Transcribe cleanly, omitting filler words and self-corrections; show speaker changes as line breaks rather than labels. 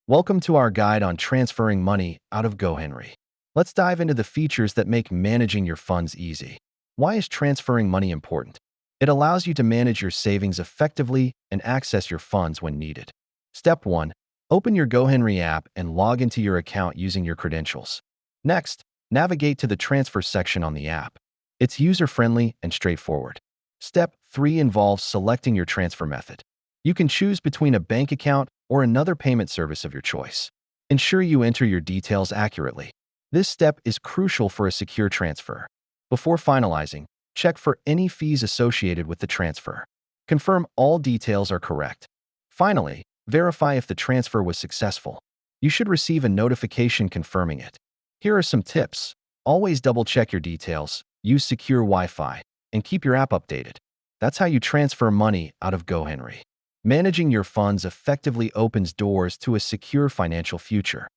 Welcome to our guide on transferring money out of Gohenry. Let's dive into the features that make managing your funds easy. Why is transferring money important? It allows you to manage your savings effectively and access your funds when needed. Step 1. Open your Gohenry app and log into your account using your credentials. Next, navigate to the transfer section on the app. It's user-friendly and straightforward. Step 3 involves selecting your transfer method. You can choose between a bank account or another payment service of your choice. Ensure you enter your details accurately. This step is crucial for a secure transfer. Before finalizing, check for any fees associated with the transfer. Confirm all details are correct. Finally, verify if the transfer was successful. You should receive a notification confirming it. Here are some tips. Always double-check your details, use secure Wi-Fi, and keep your app updated. That's how you transfer money out of Gohenry. Managing your funds effectively opens doors to a secure financial future.